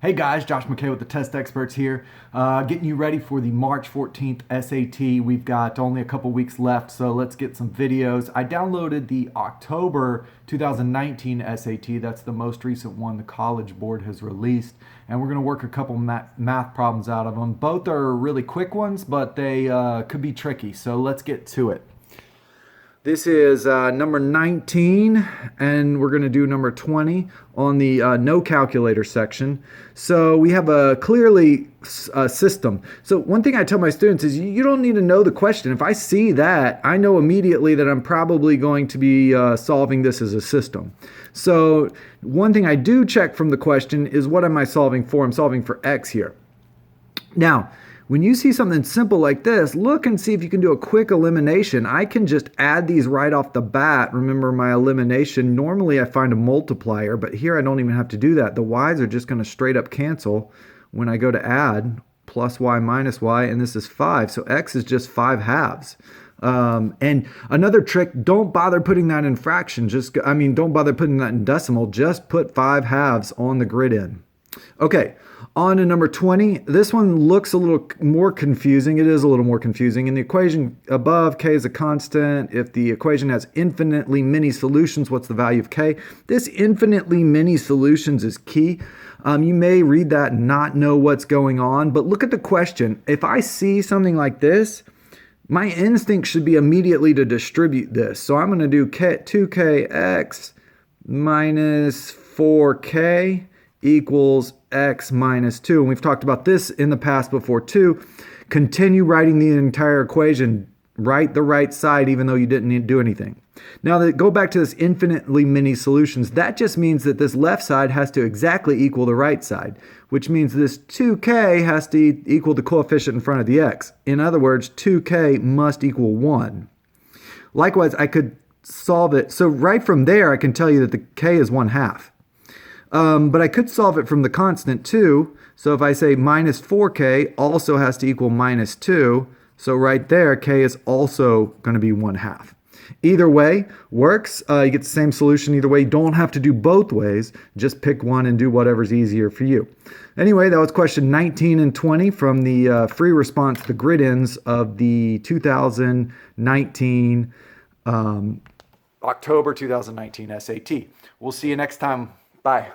Hey guys, Josh McKay with the Test Experts here, getting you ready for the March 14th SAT. We've got only a couple weeks left, so let's get some videos. I downloaded the October 2019 SAT. That's the most recent one the College Board has released, and we're going to work a couple math problems out of them. Both are really quick ones, but they could be tricky, so let's get to it. This is number 19, and we're going to do number 20 on the no calculator section. So we have a clearly system. So one thing I tell my students is you don't need to know the question. If I see that, I know immediately that I'm probably going to be solving this as a system. So one thing I do check from the question is what am I solving for? I'm solving for x here. Now, when you see something simple like this, look and see if you can do a quick elimination. I can just add these right off the bat. Remember my elimination, normally I find a multiplier, but here I don't even have to do that. The y's are just going to straight up cancel when I go to add plus y minus y, and this is 5. So x is just 5 halves. And another trick, don't bother putting that in fraction. Don't bother putting that in decimal. Just put 5 halves on the grid in. Okay, on to number 20. This one looks a little more confusing. It is a little more confusing. In the equation above, k is a constant. If the equation has infinitely many solutions, what's the value of k? This infinitely many solutions is key. You may read that and not know what's going on, but look at the question. If I see something like this, my instinct should be immediately to distribute this. So I'm going to do 2kx minus 4k equals x minus 2. And we've talked about this in the past before too. Continue writing the entire equation. Write the right side even though you didn't need to do anything. Now, go back to this infinitely many solutions. That just means that this left side has to exactly equal the right side, which means this 2k has to equal the coefficient in front of the x. In other words, 2k must equal 1. Likewise, I could solve it. So right from there, I can tell you that the k is 1/2. But I could solve it from the constant too. So if I say minus 4k also has to equal minus 2. So right there, k is also going to be 1/2. Either way works. You get the same solution either way. You don't have to do both ways. Just pick one and do whatever's easier for you. Anyway, that was question 19 and 20 from the free response to the grid ends of the 2019, October 2019 SAT. We'll see you next time. Bye.